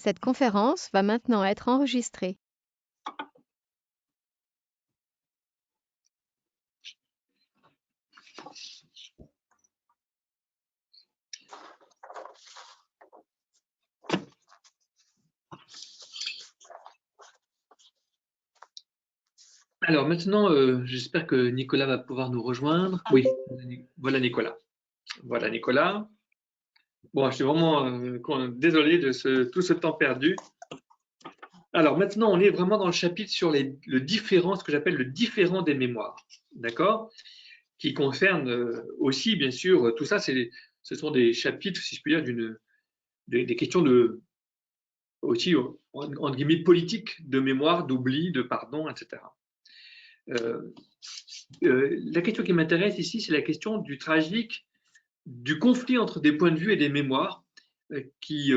Cette conférence va maintenant être enregistrée. Alors maintenant, j'espère que Nicolas va pouvoir nous rejoindre. Oui, voilà Nicolas. Voilà Nicolas. Bon, je suis vraiment désolé de tout ce temps perdu. Alors maintenant, on est vraiment dans le chapitre sur le différent, ce que j'appelle le différent des mémoires. D'accord? Qui concerne aussi, bien sûr, tout ça, ce sont des chapitres, si je puis dire, des questions aussi, entre guillemets, politiques de mémoire, d'oubli, de pardon, etc. La question qui m'intéresse ici, c'est la question du tragique, du conflit entre des points de vue et des mémoires qui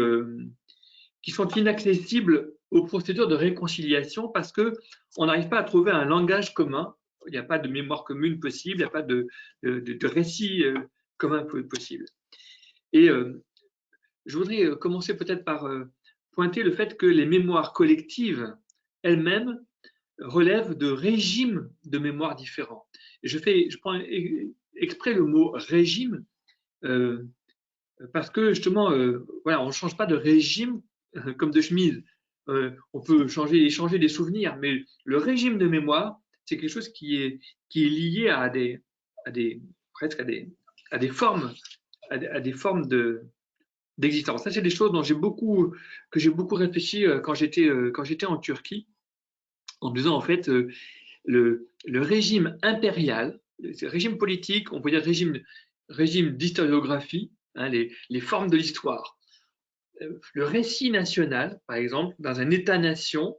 sont inaccessibles aux procédures de réconciliation parce qu'on n'arrive pas à trouver un langage commun. Il n'y a pas de mémoire commune possible, il n'y a pas de récit commun possible. Et je voudrais commencer peut-être par pointer le fait que les mémoires collectives elles-mêmes relèvent de régimes de mémoire différents. Et je prends exprès le mot régime parce que justement, voilà, on ne change pas de régime comme de chemise. On peut échanger des souvenirs, mais le régime de mémoire, c'est quelque chose qui est lié presque à des formes, à des formes d'existence. Ça, c'est des choses que j'ai beaucoup réfléchi quand j'étais en Turquie, en me disant en fait le régime impérial, le régime politique, on peut dire régime d'historiographie, hein, les formes de l'histoire. Le récit national, par exemple, dans un État-nation,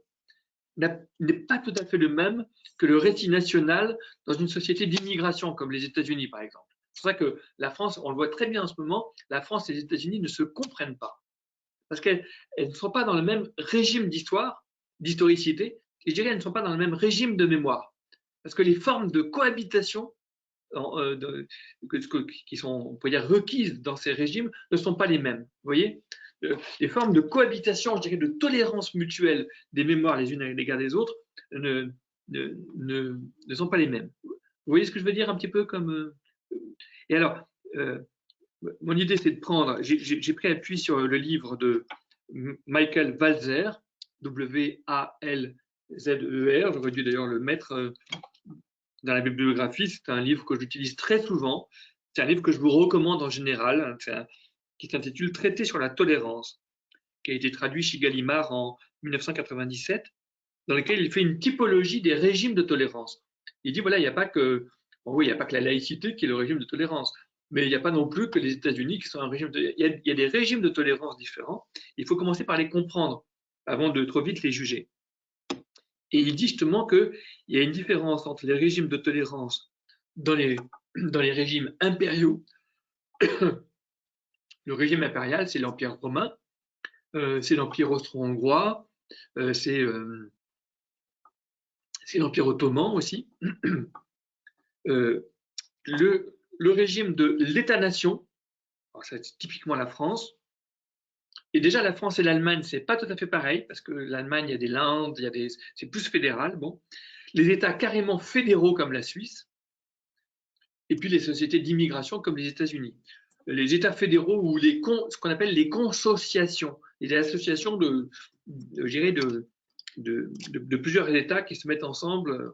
n'est pas tout à fait le même que le récit national dans une société d'immigration comme les États-Unis, par exemple. C'est pour ça que la France, on le voit très bien en ce moment, la France et les États-Unis ne se comprennent pas. Parce qu'elles ne sont pas dans le même régime d'histoire, d'historicité, et je dirais qu'elles ne sont pas dans le même régime de mémoire. Parce que les formes de cohabitation qui sont, on pourrait dire, requises dans ces régimes ne sont pas les mêmes. Vous voyez, les formes de cohabitation, je dirais, de tolérance mutuelle des mémoires les unes à l'égard des autres ne sont pas les mêmes. Vous voyez ce que je veux dire un petit peu comme. Et alors, mon idée, c'est de prendre. J'ai pris appui sur le livre de Michael Walzer, W-A-L-Z-E-R. J'aurais dû d'ailleurs le mettre dans la bibliographie. C'est un livre que j'utilise très souvent. C'est un livre que je vous recommande en général, qui s'intitule Traité sur la tolérance, qui a été traduit chez Gallimard en 1997, dans lequel il fait une typologie des régimes de tolérance. Il dit voilà, il n'y a pas que, bon, oui, il n'y a pas que la laïcité qui est le régime de tolérance, mais il n'y a pas non plus que les États-Unis qui sont un régime il y a des régimes de tolérance différents. Il faut commencer par les comprendre avant de trop vite les juger. Et il dit justement qu'il y a une différence entre les régimes de tolérance dans les régimes impériaux. Le régime impérial, c'est l'Empire romain, c'est l'Empire austro-hongrois, c'est l'Empire ottoman aussi. Le régime de l'État-nation, c'est typiquement la France. Et déjà, la France et l'Allemagne, c'est pas tout à fait pareil, parce que l'Allemagne, il y a des Landes, c'est plus fédéral. Bon. Les États carrément fédéraux comme la Suisse, et puis les sociétés d'immigration comme les États-Unis. Les États fédéraux ou ce qu'on appelle les consociations, les associations de plusieurs États qui se mettent ensemble,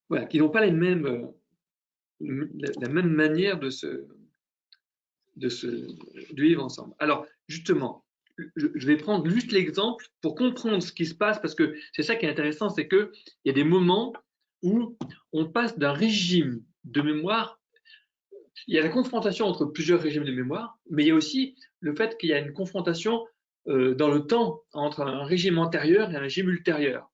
voilà, qui n'ont pas la même manière de vivre ensemble. Alors, justement, je vais prendre juste l'exemple pour comprendre ce qui se passe, parce que c'est ça qui est intéressant, c'est qu'il y a des moments où on passe d'un régime de mémoire, il y a la confrontation entre plusieurs régimes de mémoire, mais il y a aussi le fait qu'il y a une confrontation dans le temps entre un régime antérieur et un régime ultérieur.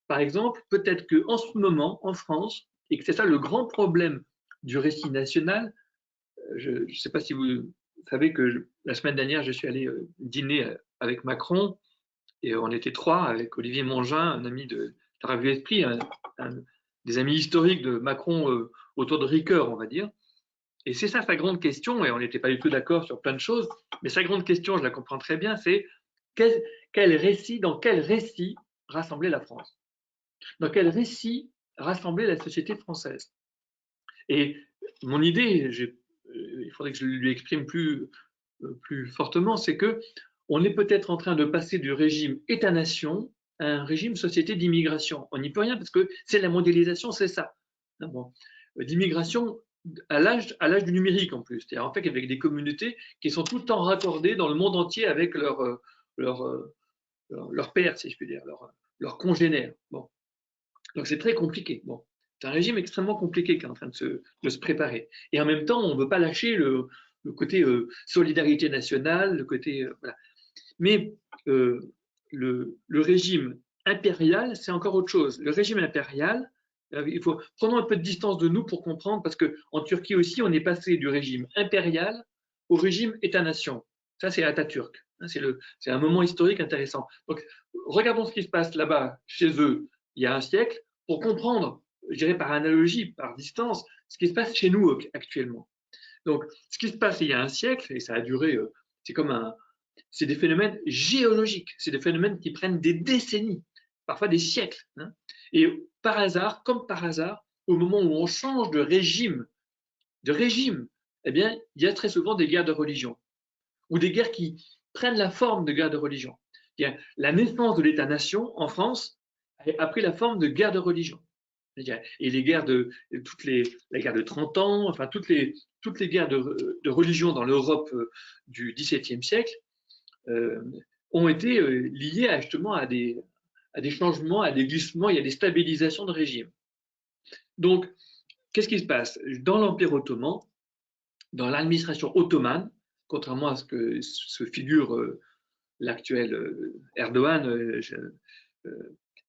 Par exemple, peut-être qu'en ce moment, en France, et que c'est ça le grand problème du récit national, je ne sais pas si vous savez que la semaine dernière, je suis allé dîner avec Macron, et on était trois, avec Olivier Mongin, un ami de la revue Esprit, des amis historiques de Macron autour de Ricoeur, on va dire. Et c'est ça sa grande question, et on n'était pas du tout d'accord sur plein de choses, mais sa grande question, je la comprends très bien, c'est dans quel récit rassembler la France? Dans quel récit rassembler la société française? Et mon idée, il faudrait que je lui exprime plus fortement, c'est que on est peut-être en train de passer du régime État-nation à un régime société d'immigration. On n'y peut rien parce que c'est la mondialisation, c'est ça. Bon. D'immigration à l'âge du numérique en plus. C'est-à-dire en fait avec des communautés qui sont tout le temps raccordées dans le monde entier avec leur père, si je puis dire, leur congénère. Bon. Donc c'est très compliqué. Bon. C'est un régime extrêmement compliqué qui est en train de se préparer. Et en même temps, on ne veut pas lâcher le côté solidarité nationale, le côté voilà. Mais le régime impérial, c'est encore autre chose. Le régime impérial, prenons un peu de distance de nous pour comprendre, parce qu'en Turquie aussi, on est passé du régime impérial au régime État-nation. Ça, c'est Atatürk. C'est un moment historique intéressant. Donc, regardons ce qui se passe là-bas, chez eux, il y a un siècle, pour comprendre, je dirais par analogie, par distance, ce qui se passe chez nous actuellement. Donc, ce qui se passe il y a un siècle, et ça a duré, c'est des phénomènes géologiques, c'est des phénomènes qui prennent des décennies, parfois des siècles. Hein. Et par hasard, comme par hasard, au moment où on change de régime, eh bien, il y a très souvent des guerres de religion, ou des guerres qui prennent la forme de guerres de religion. La naissance de l'État-nation en France a pris la forme de guerres de religion. Et les guerres la guerre de 30 ans, enfin toutes les guerres de religion dans l'Europe du XVIIe siècle ont été liées justement à des changements, à des glissements et à des stabilisations de régime. Donc, qu'est-ce qui se passe? Dans l'Empire ottoman, dans l'administration ottomane, contrairement à ce que se figure l'actuel Erdogan,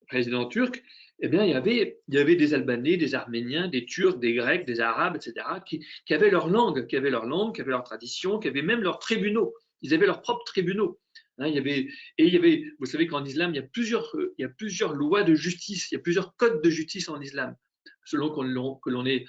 président turc, eh bien, il y avait des Albanais, des Arméniens, des Turcs, des Grecs, des Arabes, etc., qui avaient leur langue, qui avaient leur tradition, qui avaient même leurs tribunaux. Ils avaient leurs propres tribunaux. Hein, vous savez qu'en islam, il y a plusieurs lois de justice, il y a plusieurs codes de justice en islam, selon que l'on est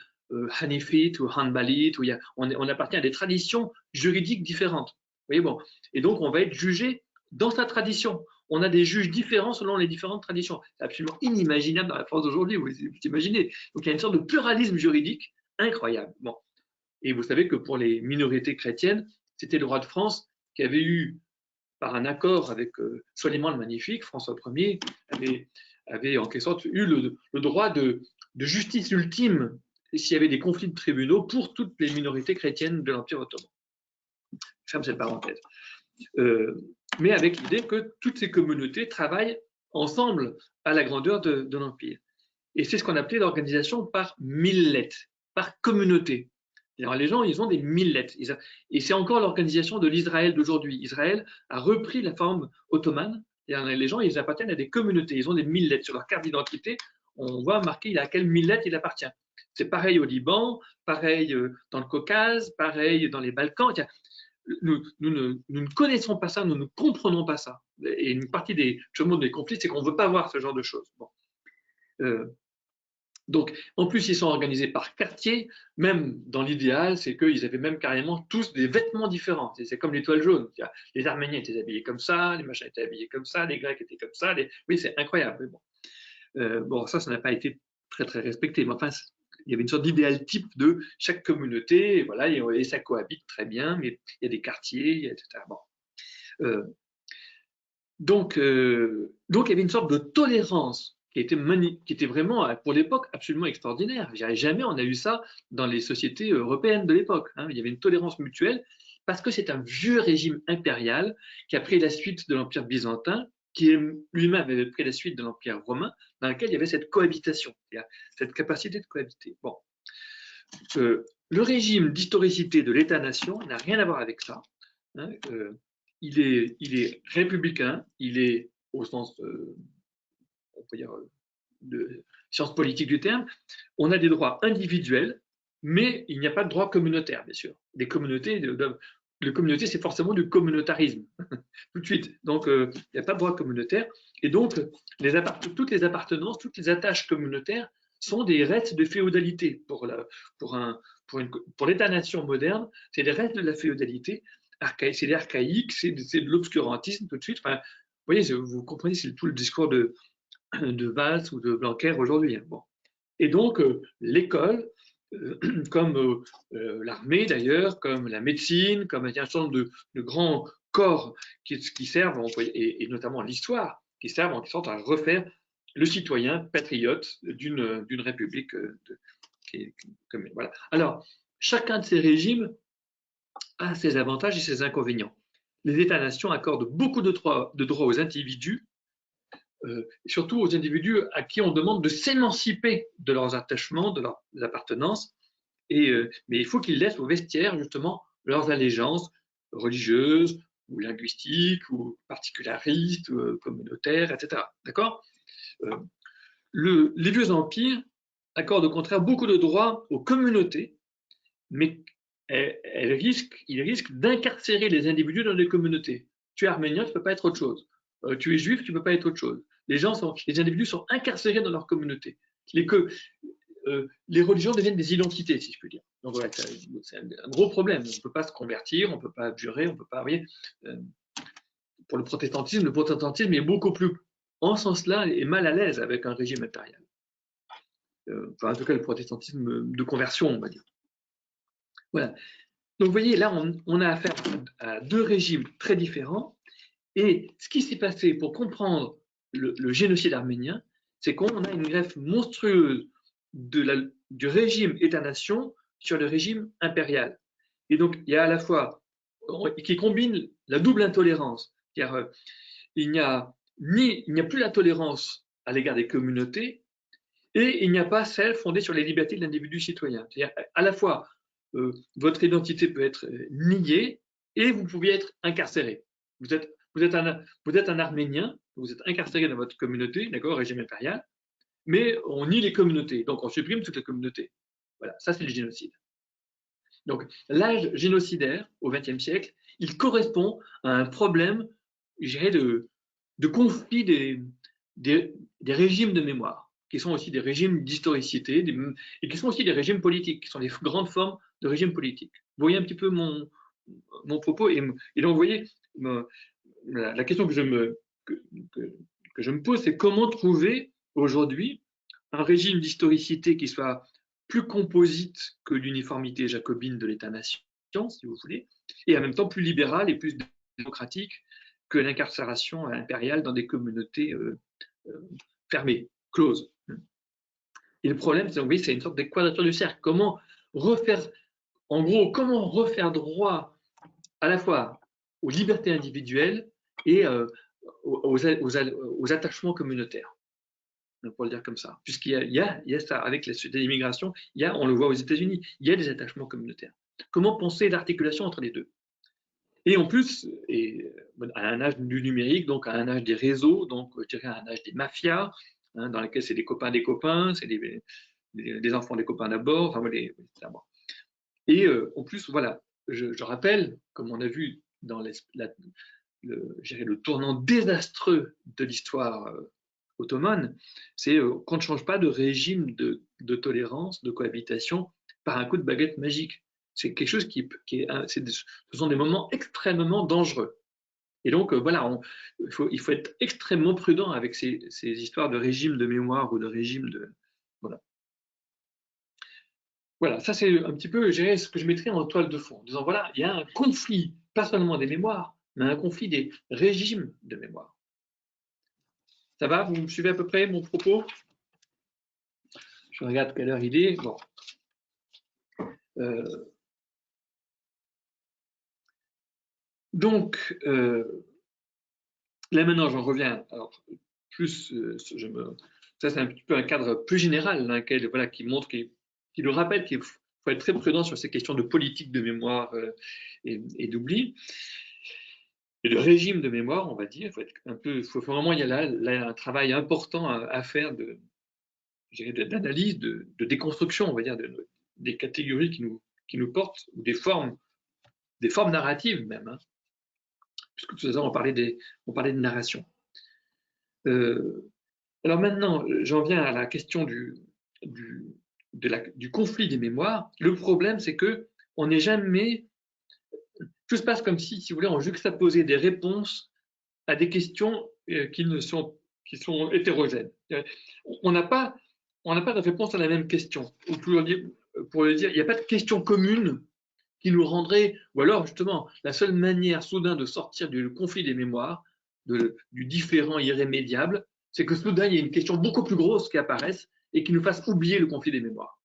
hanifite ou hanbalite, on appartient à des traditions juridiques différentes. Vous voyez, bon. Et donc, on va être jugé dans sa tradition. On a des juges différents selon les différentes traditions. C'est absolument inimaginable dans la France d'aujourd'hui, vous imaginez. Donc, il y a une sorte de pluralisme juridique incroyable. Bon. Et vous savez que pour les minorités chrétiennes, c'était le roi de France qui avait eu, par un accord avec Soliman le Magnifique, François Ier, avait en quelque sorte eu le droit de justice ultime s'il y avait des conflits de tribunaux pour toutes les minorités chrétiennes de l'Empire ottoman. Je ferme cette parenthèse. Mais avec l'idée que toutes ces communautés travaillent ensemble à la grandeur de l'Empire. Et c'est ce qu'on appelait l'organisation par millet, par communauté. Alors les gens, ils ont des millets. Et c'est encore l'organisation de l'Israël d'aujourd'hui. Israël a repris la forme ottomane. Et les gens, ils appartiennent à des communautés. Ils ont des millets. Sur leur carte d'identité, on voit marqué à quel millet il appartient. C'est pareil au Liban, pareil dans le Caucase, pareil dans les Balkans. Nous ne connaissons pas ça, nous ne comprenons pas ça. Et une partie des conflits, c'est qu'on ne veut pas voir ce genre de choses. Bon. Donc, en plus, ils sont organisés par quartier. Même dans l'idéal, c'est qu'ils avaient même carrément tous des vêtements différents. C'est comme l'étoile jaune. Les Arméniens étaient habillés comme ça, les machins étaient habillés comme ça, les Grecs étaient comme ça. Oui, c'est incroyable. Bon, ça n'a pas été très, très respecté. Mais enfin, il y avait une sorte d'idéal type de chaque communauté, et voilà, et ça cohabite très bien, mais il y a des quartiers, etc. Bon. Donc, il y avait une sorte de tolérance qui était vraiment, pour l'époque, absolument extraordinaire. Jamais on a eu ça dans les sociétés européennes de l'époque. Hein. Il y avait une tolérance mutuelle parce que c'est un vieux régime impérial qui a pris la suite de l'Empire byzantin, qui lui-même avait pris la suite de l'Empire romain, dans lequel il y avait cette cohabitation, cette capacité de cohabiter. Bon. Le régime d'historicité de l'État-nation n'a rien à voir avec ça. Hein. Il est républicain, il est au sens, on peut dire, de science politique du terme. On a des droits individuels, mais il n'y a pas de droit communautaire, bien sûr. Des communautés, les communautés, c'est forcément du communautarisme, tout de suite. Donc, il n'y a pas de droit communautaire. Et donc, toutes les appartenances, toutes les attaches communautaires sont des restes de féodalité pour pour l'État-nation moderne, c'est les restes de la féodalité, c'est l'archaïque, c'est de l'obscurantisme tout de suite. Enfin, vous voyez, vous comprenez, c'est tout le discours de Valls ou de Blanquer aujourd'hui. Bon. Et donc, l'école, comme l'armée d'ailleurs, comme la médecine, comme un certain nombre de grands corps qui servent, et notamment l'histoire, qui servent en quelque sorte à refaire le citoyen patriote d'une république. Voilà. Alors, chacun de ces régimes a ses avantages et ses inconvénients. Les États-nations accordent beaucoup de droits aux individus, surtout aux individus à qui on demande de s'émanciper de leurs attachements, de leurs appartenances, mais il faut qu'ils laissent au vestiaire justement leurs allégeances religieuses ou linguistiques ou particularistes, ou communautaires, etc. D'accord? Les vieux empires accordent au contraire beaucoup de droits aux communautés, mais ils risquent d'incarcérer les individus dans les communautés. Tu es arménien, tu ne peux pas être autre chose. Tu es juif, tu ne peux pas être autre chose. Les individus sont incarcérés dans leur communauté. Les religions deviennent des identités, si je puis dire. Donc voilà, c'est un gros problème. On ne peut pas se convertir, on ne peut pas abjurer, on ne peut pas. Vous voyez, pour le protestantisme est beaucoup plus, en ce sens-là, est mal à l'aise avec un régime impérial. Enfin, en tout cas, le protestantisme de conversion, on va dire. Voilà. Donc, vous voyez, là, on a affaire à deux régimes très différents. Et ce qui s'est passé pour comprendre le génocide arménien, c'est qu'on a une greffe monstrueuse du régime État-nation sur le régime impérial. Et donc, il y a à la fois, qui combine la double intolérance, car il n'y a plus la tolérance à l'égard des communautés, et il n'y a pas celle fondée sur les libertés de l'individu citoyen. C'est-à-dire, à la fois, votre identité peut être niée et vous pouvez être incarcéré. Vous êtes un Arménien, vous êtes incarcéré dans votre communauté, d'accord, régime impérial, mais on nie les communautés, donc on supprime toutes les communautés. Voilà, ça c'est le génocide. Donc l'âge génocidaire au XXe siècle, il correspond à un problème, je dirais, de conflit des régimes de mémoire, qui sont aussi des régimes d'historicité, et qui sont aussi des régimes politiques, qui sont les grandes formes de régimes politiques. Vous voyez un petit peu mon propos, et donc vous voyez, la question que je me pose, c'est comment trouver aujourd'hui un régime d'historicité qui soit plus composite que l'uniformité jacobine de l'État-nation, si vous voulez, et en même temps plus libéral et plus démocratique que l'incarcération impériale dans des communautés fermées, closes. Et le problème, c'est une sorte de quadrature du cercle. Comment refaire droit à la fois aux libertés individuelles et aux attachements communautaires, pour le dire comme ça. Puisqu'il y a ça, avec la société d'immigration, on le voit aux États-Unis, il y a des attachements communautaires. Comment penser l'articulation entre les deux? Et en plus, à un âge du numérique, donc à un âge des réseaux, donc je dirais à un âge des mafias, dans lesquels c'est des copains des copains, c'est des enfants des copains d'abord, enfin, et en plus, voilà, je rappelle, comme on a vu dans le tournant désastreux de l'histoire ottomane, c'est qu'on ne change pas de régime de tolérance, de cohabitation par un coup de baguette magique. C'est quelque chose ce sont des moments extrêmement dangereux. Et donc, voilà, il faut être extrêmement prudent avec ces histoires de régime de mémoire ou de régime de... Voilà. Voilà, ça c'est un petit peu, je dirais, ce que je mettrais en toile de fond, en disant, voilà, il y a un conflit, pas seulement des mémoires, mais un conflit des régimes de mémoire. Ça va? Vous me suivez à peu près mon propos? Je regarde quelle heure il est. Bon. Donc, là maintenant, j'en reviens. Alors, plus, ça c'est un petit peu un cadre plus général, voilà, qui montre, qui nous rappelle qu'il faut être très prudent sur ces questions de politique de mémoire et d'oubli. Et de régime de mémoire, on va dire, faut vraiment, il y a là un travail important à faire d'analyse, de déconstruction, on va dire, des catégories qui nous portent, ou des formes narratives même, hein, puisque tout à l'heure on parlait de narration. Alors maintenant, j'en viens à la question du conflit des mémoires. Le problème, c'est que on n'est jamais, tout se passe comme si vous voulez, on juxtaposait des réponses à des questions qui sont hétérogènes. On n'a pas, on n'a pas de réponse à la même question. Pour le dire, il n'y a pas de question commune qui nous rendrait, ou alors justement, la seule manière soudain de sortir du conflit des mémoires, du différent irrémédiable, c'est que soudain, il y a une question beaucoup plus grosse qui apparaisse et qui nous fasse oublier le conflit des mémoires.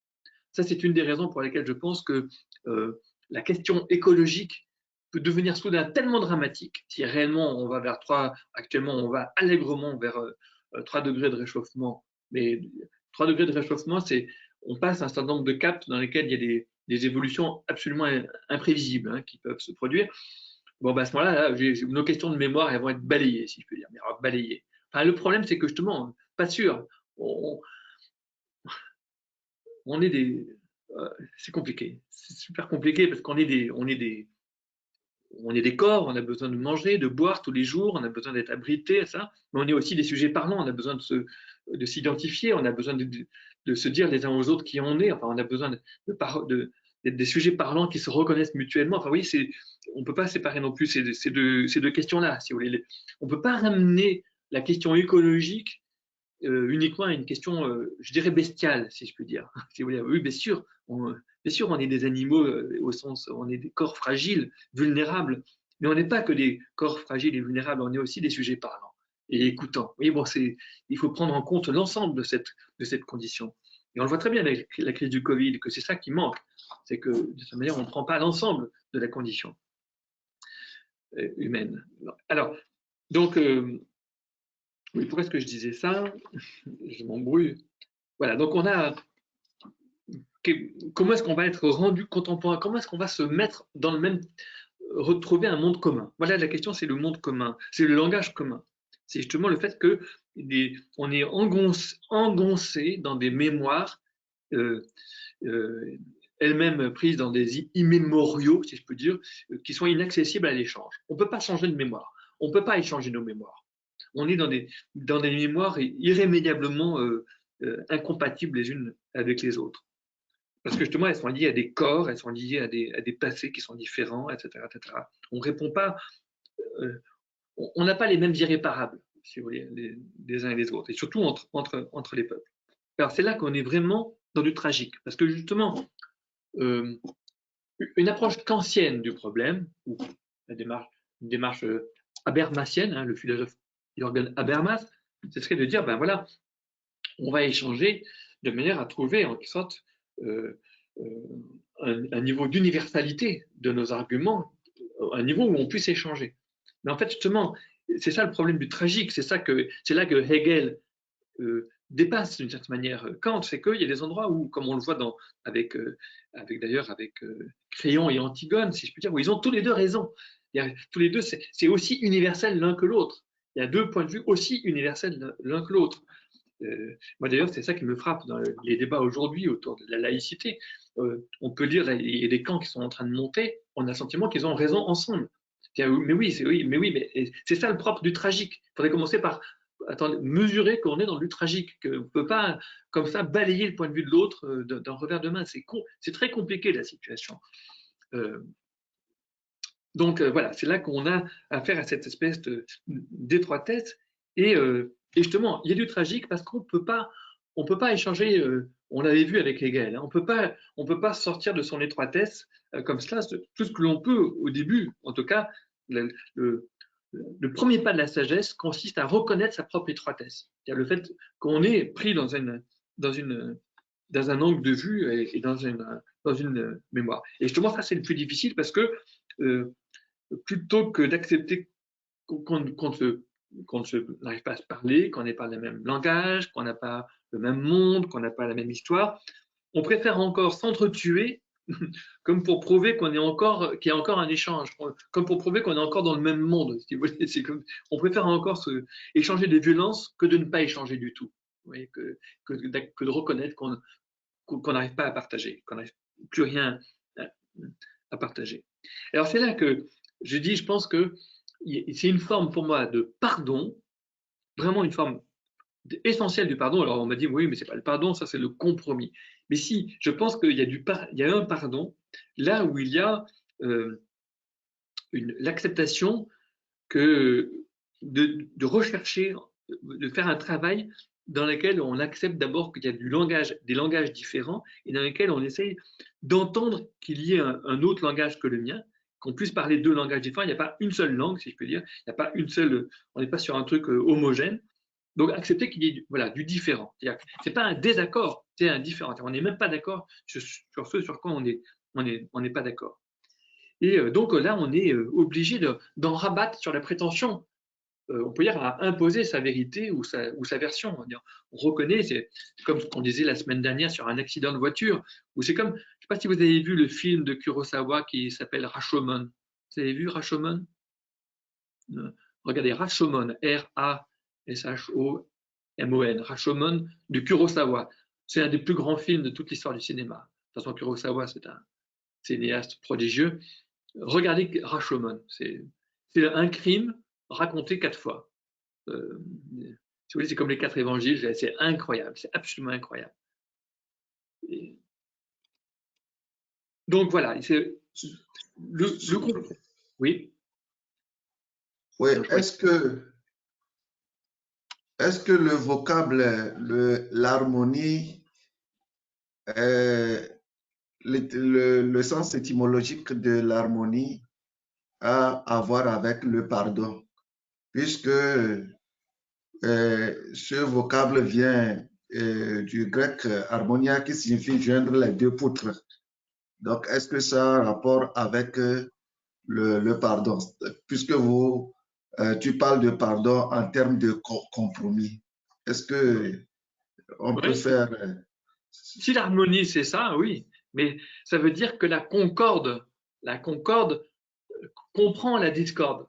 Ça, c'est une des raisons pour lesquelles je pense que la question écologique peut devenir soudain tellement dramatique, si réellement on va vers 3, actuellement on va allègrement vers 3 degrés de réchauffement, mais 3 degrés de réchauffement, on passe un certain nombre de caps dans lesquels il y a des évolutions absolument imprévisibles qui peuvent se produire. Bon, à ce moment-là, nos questions de mémoire, elles vont être balayées, si je peux dire, mais balayées. Enfin, le problème, c'est que justement, pas sûr, on est des. C'est compliqué, c'est super compliqué parce qu'on est des corps, on a besoin de manger, de boire tous les jours, on a besoin d'être abrité, ça, mais on est aussi des sujets parlants, on a besoin de s'identifier, on a besoin de se dire les uns aux autres qui on est, enfin, on a besoin d'être des sujets parlants qui se reconnaissent mutuellement. Enfin, oui, on ne peut pas séparer non plus ces deux questions-là, si vous voulez. On ne peut pas ramener la question écologique uniquement à une question, je dirais, bestiale, si je peux dire. Si vous voulez. Oui, bien sûr, on est des animaux au sens, on est des corps fragiles, vulnérables, mais on n'est pas que des corps fragiles et vulnérables, on est aussi des sujets parlants et écoutants. Oui, bon, il faut prendre en compte l'ensemble de cette condition. Et on le voit très bien avec la crise du Covid, que c'est ça qui manque, c'est que de cette manière, on ne prend pas l'ensemble de la condition humaine. Alors, donc, oui, pourquoi est-ce que je disais ça? Je m'embrouille. Voilà, donc comment est-ce qu'on va être rendu contemporain? Comment est-ce qu'on va se mettre dans le même, retrouver un monde commun? Voilà, la question, c'est le monde commun, c'est le langage commun. C'est justement le fait que on est engoncé dans des mémoires euh, euh, elles-mêmes prises dans des immémoriaux, si je peux dire, qui sont inaccessibles à l'échange. On ne peut pas changer de mémoire. On ne peut pas échanger nos mémoires. On est dans des mémoires irrémédiablement incompatibles les unes avec les autres. Parce que justement, elles sont liées à des corps, elles sont liées à des passés qui sont différents, etc. etc. On ne répond pas, on n'a pas les mêmes irréparables, si vous voulez, les uns et les autres, et surtout entre les peuples. Alors c'est là qu'on est vraiment dans du tragique, parce que justement, une approche kantienne du problème, ou une démarche habermasienne, le philosophe Jürgen Habermas, ce serait de dire, ben voilà, on va échanger de manière à trouver en quelque sorte un niveau d'universalité de nos arguments, un niveau où on puisse échanger. Mais en fait, justement, c'est ça le problème du tragique, c'est là que Hegel dépasse d'une certaine manière Kant, c'est qu'il y a des endroits où, comme on le voit avec Créon et Antigone, si je puis dire, où ils ont tous les deux raison. Tous les deux, c'est aussi universel l'un que l'autre. Il y a deux points de vue aussi universels l'un que l'autre. Moi d'ailleurs, c'est ça qui me frappe dans les débats aujourd'hui autour de la laïcité. On peut dire, il y a des camps qui sont en train de monter, on a le sentiment qu'ils ont raison ensemble. Mais oui, c'est ça le propre du tragique. Il faudrait commencer par mesurer qu'on est dans du tragique, qu'on ne peut pas comme ça balayer le point de vue de l'autre d'un revers de main. C'est très compliqué la situation. Donc voilà, c'est là qu'on a affaire à cette espèce d'étroitesse et justement, il y a du tragique parce qu'on peut pas échanger. On l'avait vu avec Hegel, on peut pas sortir de son étroitesse comme cela. Tout ce que l'on peut au début, en tout cas, le premier pas de la sagesse consiste à reconnaître sa propre étroitesse. C'est-à-dire le fait qu'on est pris dans un angle de vue et dans une mémoire. Et justement, ça c'est le plus difficile parce que plutôt que d'accepter qu'on n'arrive pas à se parler, qu'on n'ait pas le même langage, qu'on n'a pas le même monde, qu'on n'a pas la même histoire, on préfère encore s'entretuer comme pour prouver qu'il y a encore un échange, comme pour prouver qu'on est encore dans le même monde. Si vous voulez. On préfère encore échanger des violences que de ne pas échanger du tout. Vous voyez, que de reconnaître qu'on n'arrive pas à partager, qu'on n'arrive plus rien à partager. Alors c'est là que je pense que c'est une forme pour moi de pardon, vraiment une forme essentiel du pardon. Alors on m'a dit oui, mais c'est pas le pardon, ça c'est le compromis. Mais si, je pense qu'il y a il y a un pardon là où il y a l'acceptation que de rechercher, de faire un travail dans lequel on accepte d'abord qu'il y a des langages différents et dans lesquels on essaye d'entendre qu'il y ait un autre langage que le mien, qu'on puisse parler deux langages différents. Il n'y a pas une seule langue, si je peux dire. Il n'y a pas une seule, on n'est pas sur un truc homogène. Donc accepter qu'il y ait voilà, du différent. Ce n'est pas un désaccord, c'est un différent. On n'est même pas d'accord sur ce sur quoi on n'est pas d'accord. Et donc là, on est obligé d'en rabattre sur la prétention, on peut dire, à imposer sa vérité ou sa version. On reconnaît, c'est comme ce qu'on disait la semaine dernière sur un accident de voiture, où c'est comme, je ne sais pas si vous avez vu le film de Kurosawa qui s'appelle Rashomon. Vous avez vu Rashomon? Regardez, Rashomon, R-A-S-H-O-M-O-N, Rashomon de Kurosawa. C'est un des plus grands films de toute l'histoire du cinéma. De toute façon, Kurosawa, c'est un cinéaste prodigieux. Regardez Rashomon, c'est un crime raconté 4 fois. Si vous voulez, c'est comme les 4 évangiles, c'est incroyable, c'est absolument incroyable. Et donc voilà, c'est oui. Oui, est-ce que le vocable, l'harmonie, le sens étymologique de l'harmonie a à voir avec le pardon, puisque ce vocable vient du grec harmonia qui signifie joindre les deux poutres. Donc, est-ce que ça a un rapport avec le pardon? Puisque tu parles de pardon en termes de compromis. Est-ce que on peut faire... Si l'harmonie, c'est ça, oui. Mais ça veut dire que la concorde comprend la discorde.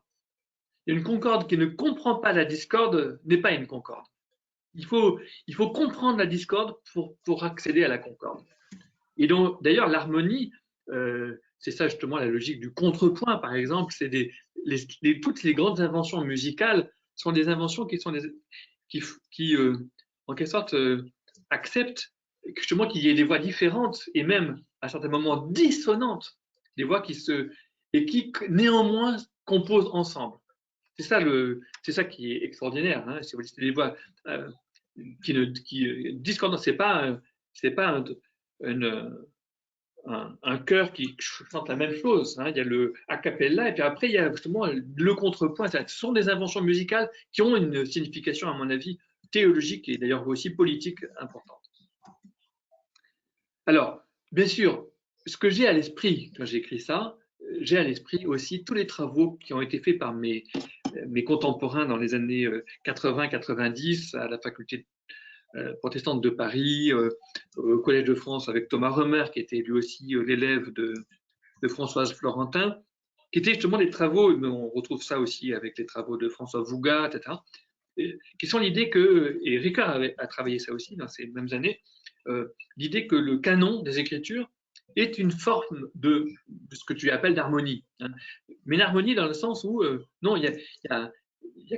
Une concorde qui ne comprend pas la discorde n'est pas une concorde. Il faut comprendre la discorde pour accéder à la concorde. Et donc, d'ailleurs, l'harmonie, c'est ça justement la logique du contrepoint, par exemple. C'est toutes les grandes inventions musicales sont des inventions qui en quelque sorte, acceptent justement qu'il y ait des voix différentes et même à certains moments dissonantes, des voix qui néanmoins composent ensemble. C'est ça qui est extraordinaire. Hein. C'est des voix qui discordent. C'est pas un chœur qui chante la même chose. Hein. Il y a le a cappella et puis après il y a justement le contrepoint. Ce sont des inventions musicales qui ont une signification, à mon avis, théologique et d'ailleurs aussi politique importante. Alors, bien sûr, ce que j'ai à l'esprit quand j'écris ça, j'ai à l'esprit aussi tous les travaux qui ont été faits par mes contemporains dans les années 80-90 à la faculté protestante de Paris, au Collège de France avec Thomas Römer, qui était lui aussi l'élève de Françoise Florentin, qui étaient justement des travaux, mais on retrouve ça aussi avec les travaux de François Vougat, etc., qui sont l'idée que, et Ricard a travaillé ça aussi dans ces mêmes années, l'idée que le canon des Écritures est une forme de ce que tu appelles d'harmonie. Hein. Mais une harmonie dans le sens où, non, il y a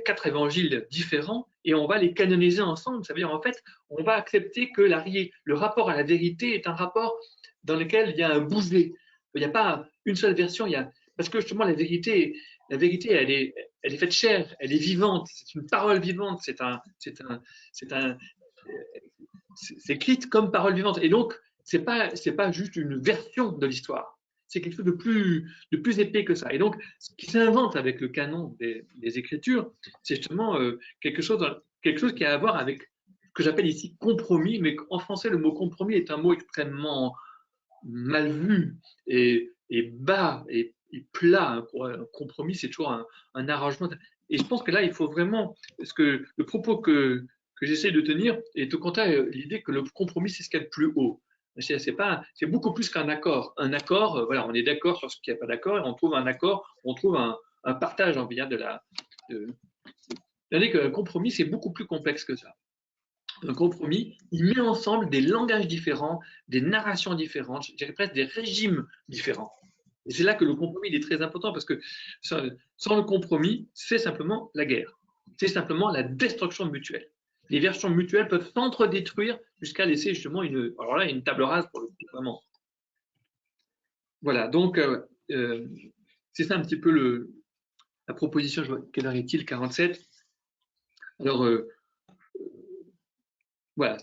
4 évangiles différents et on va les canoniser ensemble. Ça veut dire, en fait, on va accepter que le rapport à la vérité est un rapport dans lequel il y a un bouger. Il n'y a pas une seule version. Parce que justement, la vérité, elle est faite chair, elle est vivante, c'est une parole vivante, c'est écrite comme parole vivante. Et donc, c'est pas juste une version de l'histoire. C'est quelque chose de plus épais que ça. Et donc, ce qui s'invente avec le canon des Écritures, c'est justement quelque chose qui a à voir avec ce que j'appelle ici compromis, mais en français, le mot compromis est un mot extrêmement mal vu et bas et plat. Un compromis, c'est toujours un arrangement. Et je pense que là, il faut vraiment, parce que le propos que j'essaie de tenir est au contraire l'idée que le compromis, c'est ce qu'il y a de plus haut. C'est beaucoup plus qu'un accord. Un accord, voilà, on est d'accord sur ce qu'il n'y a pas d'accord, et on trouve un accord, on trouve un partage, on vient c'est-à-dire qu'un compromis, c'est beaucoup plus complexe que ça. Un compromis, il met ensemble des langages différents, des narrations différentes, je dirais presque des régimes différents. Et c'est là que le compromis est très important parce que sans le compromis, c'est simplement la guerre. C'est simplement la destruction mutuelle. les versions mutuelles peuvent s'entre-détruire jusqu'à laisser justement alors là, une table rase pour le coup, vraiment. Voilà, donc c'est ça un petit peu la proposition, quelle heure est-il? 47. Alors, voilà,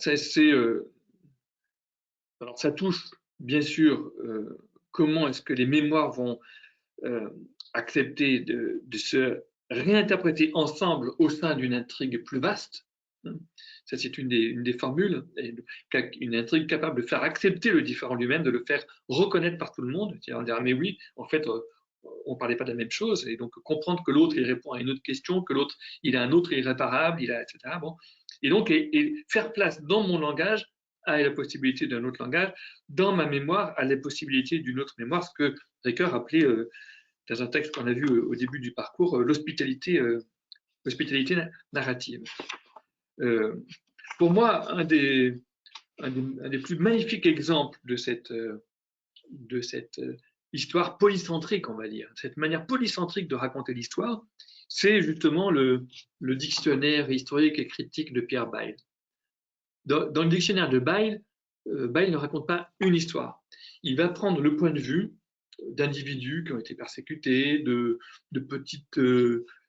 alors ça touche bien sûr comment est-ce que les mémoires vont accepter de se réinterpréter ensemble au sein d'une intrigue plus vaste. Ça, c'est une des formules, une intrigue capable de faire accepter le différent lui-même, de le faire reconnaître par tout le monde. On dirait, mais oui, en fait, on ne parlait pas de la même chose, et donc comprendre que l'autre, il répond à une autre question, que l'autre, il a un autre irréparable, etc. Bon. Et donc, et faire place dans mon langage à la possibilité d'un autre langage, dans ma mémoire à la possibilité d'une autre mémoire, ce que Ricoeur appelait, dans un texte qu'on a vu au début du parcours, l'hospitalité narrative. Pour moi, un des plus magnifiques exemples de cette histoire polycentrique, on va dire, cette manière polycentrique de raconter l'histoire, c'est justement le dictionnaire historique et critique de Pierre Bayle. Dans le dictionnaire de Bayle, Bayle ne raconte pas une histoire. Il va prendre le point de vue d'individus qui ont été persécutés, de petites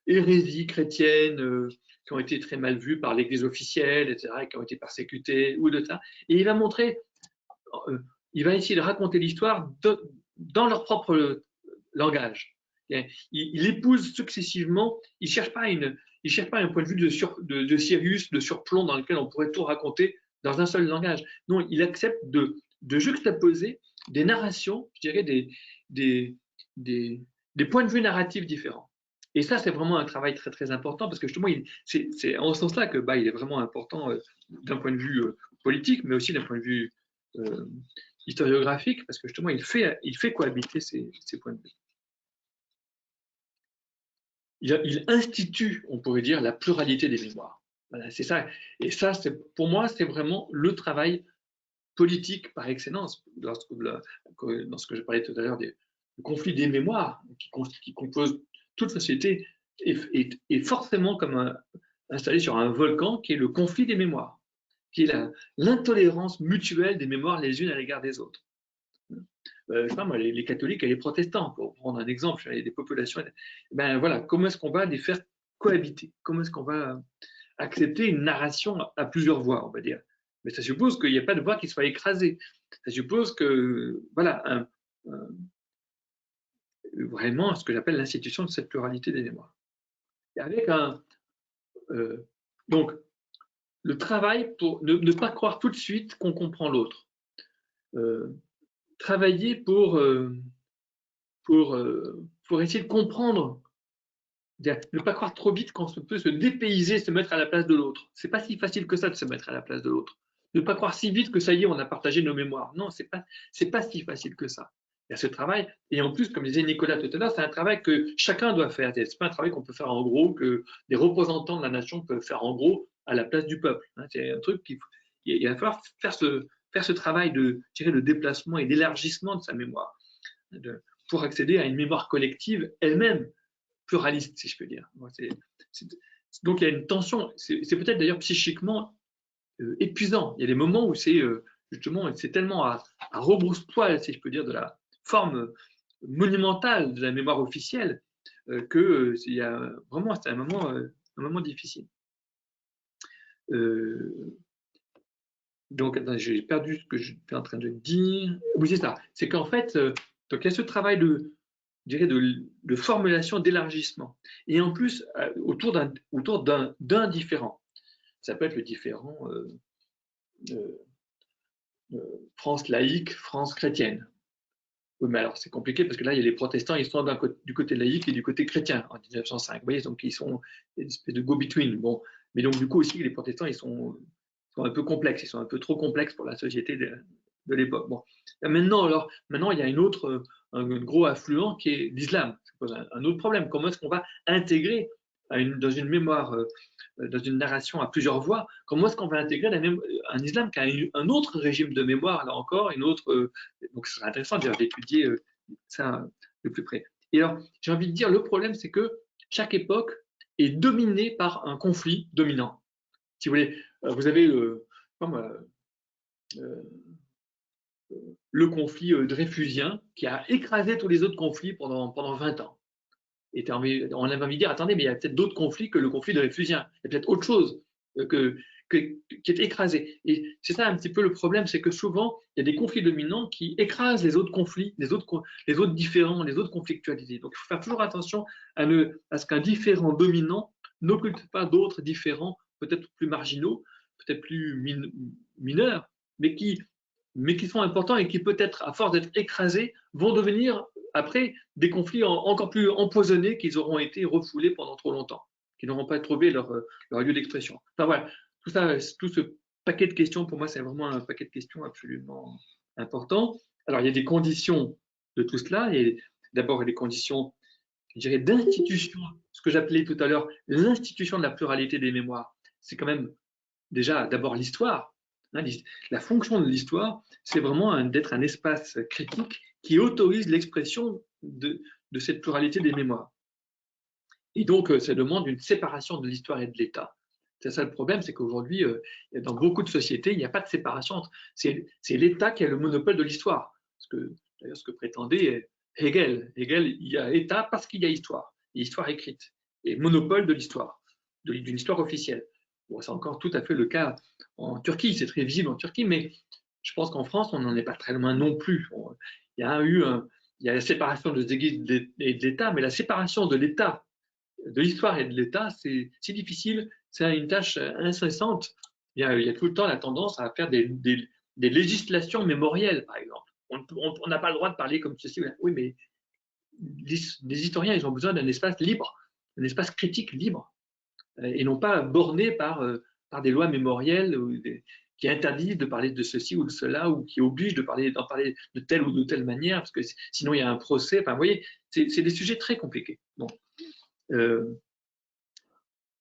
hérésies chrétiennes qui ont été très mal vues par l'Église officielle, etc., et qui ont été persécutées, ou de ça. Et il va montrer, il va essayer de raconter l'histoire dans leur propre langage. Il épouse successivement, il ne cherche pas un point de vue de Sirius, de surplomb dans lequel on pourrait tout raconter dans un seul langage. Non, il accepte de juxtaposer des narrations, je dirais des points de vue narratifs différents. Et ça, c'est vraiment un travail très, très important parce que justement, c'est en ce sens-là que il est vraiment important d'un point de vue politique, mais aussi d'un point de vue historiographique, parce que justement, il fait cohabiter ces points de vue. Il institue, on pourrait dire, la pluralité des mémoires. Voilà, c'est ça. Et ça, pour moi, c'est vraiment le travail politique par excellence. Dans ce que je parlais tout à l'heure, du conflit des mémoires qui compose toute société, est forcément comme installé sur un volcan qui est le conflit des mémoires, qui est l'intolérance mutuelle des mémoires les unes à l'égard des autres. Je sais pas moi, les catholiques et les protestants, pour prendre un exemple, des populations, ben voilà, comment est-ce qu'on va les faire cohabiter? Comment est-ce qu'on va accepter une narration à plusieurs voix, on va dire? Mais ça suppose qu'il n'y a pas de voix qui soit écrasée. Ça suppose que, voilà, vraiment ce que j'appelle l'institution de cette pluralité des mémoires. Et avec donc, le travail pour ne pas croire tout de suite qu'on comprend l'autre. Travailler pour essayer de comprendre, ne pas croire trop vite qu'on peut se dépayser, se mettre à la place de l'autre. C'est pas si facile que ça de se mettre à la place de l'autre. Ne pas croire si vite que ça y est, on a partagé nos mémoires. Non, c'est pas si facile que ça. Il y a ce travail, et en plus, comme disait Nicolas tout à l'heure, c'est un travail que chacun doit faire. C'est pas un travail qu'on peut faire en gros, que des représentants de la nation peuvent faire en gros à la place du peuple. C'est un truc il va falloir faire ce travail de déplacement et d'élargissement de sa mémoire, pour accéder à une mémoire collective elle-même pluraliste, si je peux dire. Donc il y a une tension, c'est peut-être d'ailleurs psychiquement épuisant. Il y a des moments où c'est justement, c'est tellement à rebrousse-poil, si je peux dire, de la forme monumentale de la mémoire officielle que il y a vraiment, c'est un moment difficile. Donc, j'ai perdu ce que j'étais en train de dire. Oui, c'est ça. C'est qu'en fait, donc il y a ce travail de formulation, d'élargissement. Et en plus, autour d'un différent. Ça peut être le différent France laïque, France chrétienne. Oui, mais alors c'est compliqué parce que là, il y a les protestants, ils sont du côté laïque et du côté chrétien en 1905. Vous voyez, donc ils sont une espèce de go-between. Bon, mais donc du coup aussi, les protestants, ils sont un peu complexes, ils sont un peu trop complexes pour la société de l'époque. Bon, maintenant, il y a un gros affluent qui est l'islam. Ça pose un autre problème. Comment est-ce qu'on va intégrer dans une mémoire, dans une narration à plusieurs voix, comment est-ce qu'on va intégrer un islam qui a un autre régime de mémoire, là encore, donc ce serait intéressant d'étudier ça de plus près. Et alors, j'ai envie de dire, le problème, c'est que chaque époque est dominée par un conflit dominant. Si vous voulez, vous avez le conflit dreyfusien qui a écrasé tous les autres conflits pendant 20 ans. Et on avait envie de dire, attendez, mais il y a peut-être d'autres conflits que le conflit dreyfusien. Il y a peut-être autre chose qui est écrasé. Et c'est ça un petit peu le problème, c'est que souvent, il y a des conflits dominants qui écrasent les autres conflits, les autres différends, les autres conflictualités. Donc, il faut faire toujours attention à ce qu'un différent dominant n'occulte pas d'autres différents, peut-être plus marginaux, peut-être plus mineurs, mais qui sont importants et qui, peut-être, à force d'être écrasés, vont devenir, après, des conflits encore plus empoisonnés qu'ils auront été refoulés pendant trop longtemps, qui n'auront pas trouvé leur lieu d'expression. Enfin voilà, tout ce paquet de questions, pour moi, c'est vraiment un paquet de questions absolument important. Alors, il y a des conditions de tout cela. Il y a d'abord les conditions, je dirais, d'institution, ce que j'appelais tout à l'heure l'institution de la pluralité des mémoires. C'est quand même déjà d'abord l'histoire. La fonction de l'histoire, c'est vraiment d'être un espace critique qui autorise l'expression de cette pluralité des mémoires. Et donc, ça demande une séparation de l'histoire et de l'État. C'est ça le problème, c'est qu'aujourd'hui, dans beaucoup de sociétés, il n'y a pas de séparation. C'est l'État qui a le monopole de l'histoire. D'ailleurs, ce que prétendait Hegel. Hegel, il y a État parce qu'il y a histoire, et histoire écrite, et monopole de l'histoire, d'une histoire officielle. Bon, c'est encore tout à fait le cas en Turquie, c'est très visible en Turquie, mais je pense qu'en France, on n'en est pas très loin non plus. Il y a la séparation de l'État, mais la séparation de l'État, de l'histoire et de l'État, c'est difficile, c'est une tâche incessante. Il y a tout le temps la tendance à faire des législations mémorielles, par exemple. On n'a pas le droit de parler comme ceci. Oui, mais les historiens, ils ont besoin d'un espace libre, un espace critique libre, et non pas borné par des lois mémorielles qui interdisent de parler de ceci ou de cela, ou qui obligent d'en parler de telle ou de telle manière, parce que sinon il y a un procès. Enfin, vous voyez, c'est des sujets très compliqués. Bon.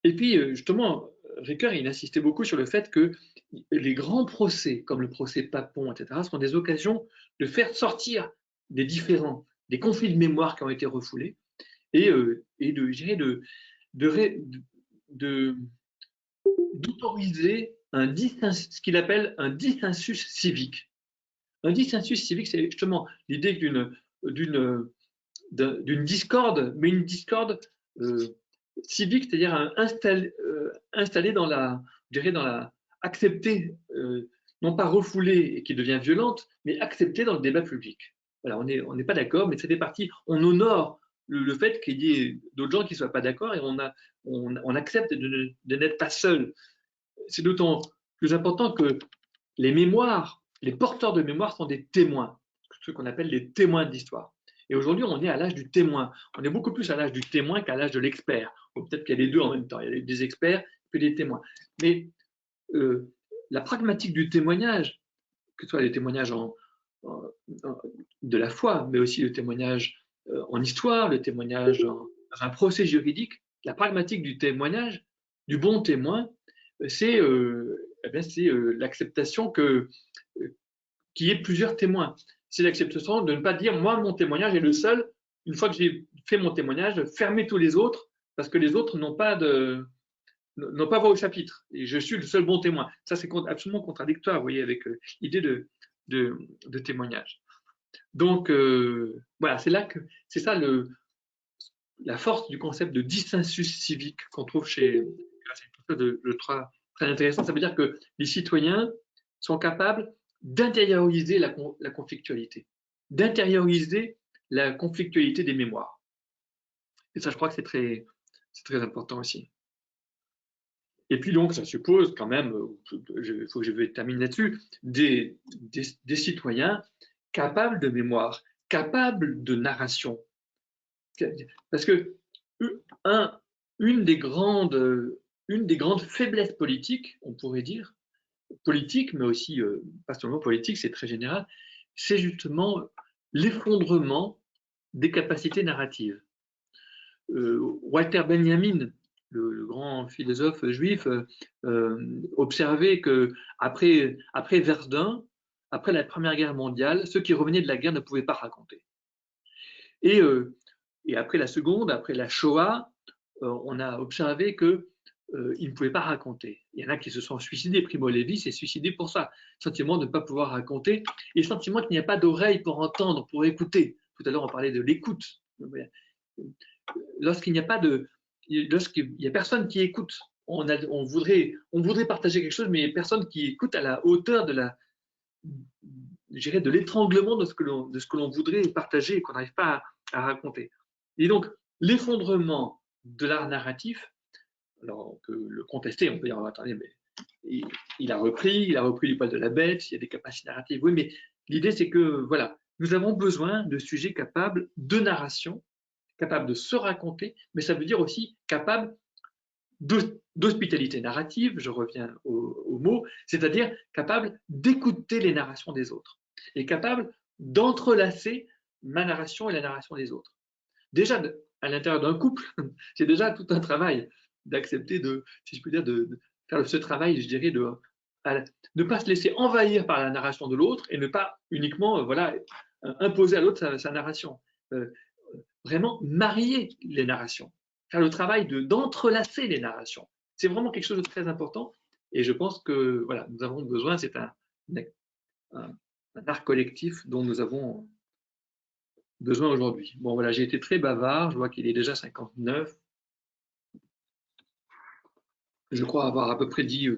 Et puis, justement, Ricoeur, il insistait beaucoup sur le fait que les grands procès, comme le procès Papon, etc., sont des occasions de faire sortir des différends, des conflits de mémoire qui ont été refoulés, et d'autoriser ce qu'il appelle un dissensus civique. Un dissensus civique, c'est justement l'idée d'une discorde, mais une discorde civique, c'est-à-dire installée acceptée, non pas refoulée et qui devient violente, mais acceptée dans le débat public. Voilà, on n'est pas d'accord, mais ça fait partie, on honore le fait qu'il y ait d'autres gens qui ne soient pas d'accord, et on accepte de n'être pas seul. C'est d'autant plus important que les mémoires, les porteurs de mémoire sont des témoins, ceux qu'on appelle les témoins de l'histoire. Et aujourd'hui, on est à l'âge du témoin. On est beaucoup plus à l'âge du témoin qu'à l'âge de l'expert. Peut-être qu'il y a les deux en même temps. Il y a des experts et des témoins. Mais la pragmatique du témoignage, que ce soit les témoignages de la foi, mais aussi le témoignage en histoire, le témoignage dans un procès juridique, la pragmatique du témoignage, du bon témoin, c'est l'acceptation qu'il y ait plusieurs témoins. C'est l'acceptation de ne pas dire, moi, mon témoignage est le seul, une fois que j'ai fait mon témoignage, de fermer tous les autres, parce que les autres n'ont pas voix au chapitre, et je suis le seul bon témoin. Ça, c'est absolument contradictoire, vous voyez, avec l'idée de témoignage. Donc, voilà, c'est ça la force du concept de dissensus civique qu'on trouve chez... C'est très intéressant. Ça veut dire que les citoyens sont capables d'intérioriser la conflictualité, d'intérioriser la conflictualité des mémoires. Et ça, je crois que c'est très important aussi. Et puis donc, ça suppose quand même, il faut que je termine là-dessus, des citoyens capables de mémoire, capables de narration. Parce que une des grandes faiblesses politiques, on pourrait dire, politique, mais aussi pas seulement politique, c'est très général, c'est justement l'effondrement des capacités narratives. Walter Benjamin, le grand philosophe juif, observait que après Verdun, après la Première Guerre mondiale, ceux qui revenaient de la guerre ne pouvaient pas raconter. Et après la Seconde, après la Shoah, on a observé que ils ne pouvaient pas raconter. Il y en a qui se sont suicidés. Primo Levi s'est suicidé pour ça. Le sentiment de ne pas pouvoir raconter et le sentiment qu'il n'y a pas d'oreille pour entendre, pour écouter. Tout à l'heure, on parlait de l'écoute. Lorsqu'il n'y a pas de, lorsqu'il n'y a personne qui écoute, on voudrait partager quelque chose, mais il n'y a personne qui écoute à la hauteur de de l'étranglement de ce que l'on voudrait partager et qu'on n'arrive pas à raconter. Et donc, l'effondrement de l'art narratif, alors on peut le contester, on peut dire, attendez, mais il a repris du poil de la bête, il y a des capacités narratives. Oui, mais l'idée, c'est que, voilà, nous avons besoin de sujets capables de narration, capables de se raconter, mais ça veut dire aussi capables d'hospitalité narrative, je reviens au mot, c'est-à-dire capable d'écouter les narrations des autres et capable d'entrelacer ma narration et la narration des autres. Déjà, à l'intérieur d'un couple, c'est déjà tout un travail d'accepter si je peux dire, de faire ce travail, je dirais, de ne pas se laisser envahir par la narration de l'autre et ne pas uniquement voilà, imposer à l'autre sa narration. Vraiment marier les narrations, faire le travail d'entrelacer les narrations. C'est vraiment quelque chose de très important et je pense que voilà, nous avons besoin, c'est un art collectif dont nous avons besoin aujourd'hui. Bon voilà, j'ai été très bavard, je vois qu'il est déjà 59. Je crois avoir à peu près dit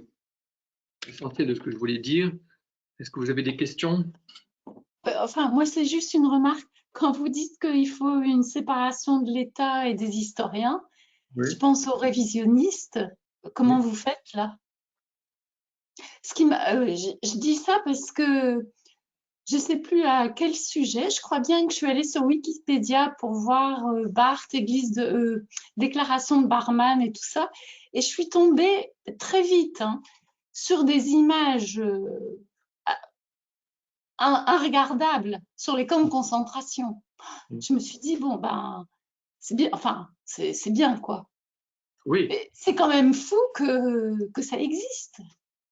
l'essentiel de ce que je voulais dire. Est-ce que vous avez des questions? Enfin, moi, c'est juste une remarque. Quand vous dites qu'il faut une séparation de l'État et des historiens, Oui. je pense aux révisionnistes. Comment vous faites là? Je dis ça parce que je ne sais plus à quel sujet. Je crois bien que je suis allée sur Wikipédia pour voir Barthes, déclaration de Barman et tout ça. Et je suis tombée très vite sur des images inregardables sur les camps de concentration. Je me suis dit, bon, ben, c'est bien, enfin, c'est bien, quoi. Oui. Mais c'est quand même fou que ça existe.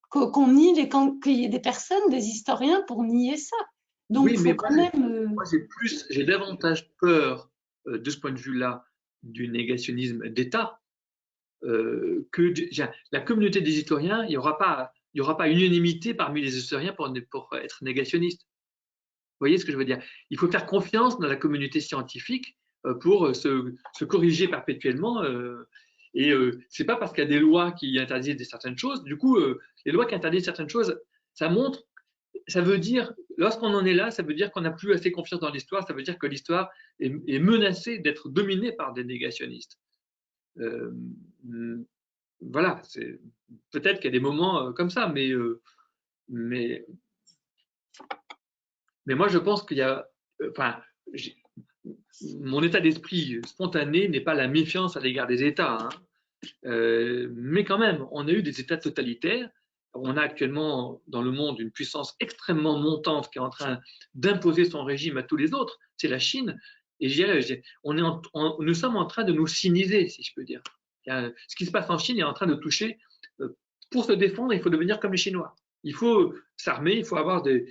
Qu'on nie qu'il y ait des personnes, des historiens pour nier ça. Donc, oui, faut mais quand même. Moi, j'ai davantage peur de ce point de vue-là du négationnisme d'État que la communauté des historiens. Il n'y aura pas une unanimité parmi les historiens pour être négationniste. Vous voyez ce que je veux dire? Il faut faire confiance dans la communauté scientifique pour se corriger perpétuellement. C'est pas parce qu'il y a des lois qui interdisent certaines choses. Du coup, les lois qui interdisent certaines choses, ça veut dire, lorsqu'on en est là, ça veut dire qu'on n'a plus assez confiance dans l'histoire. Ça veut dire que l'histoire est menacée d'être dominée par des négationnistes. Voilà, peut-être qu'il y a des moments comme ça, mais moi, je pense qu'il y a, mon état d'esprit spontané n'est pas la méfiance à l'égard des États, mais quand même, on a eu des États totalitaires. On a actuellement dans le monde une puissance extrêmement montante qui est en train d'imposer son régime à tous les autres. C'est la Chine. Et je dirais, nous sommes en train de nous siniser, si je peux dire. Ce qui se passe en Chine est en train de toucher. Pour se défendre, il faut devenir comme les Chinois. Il faut s'armer, il faut avoir des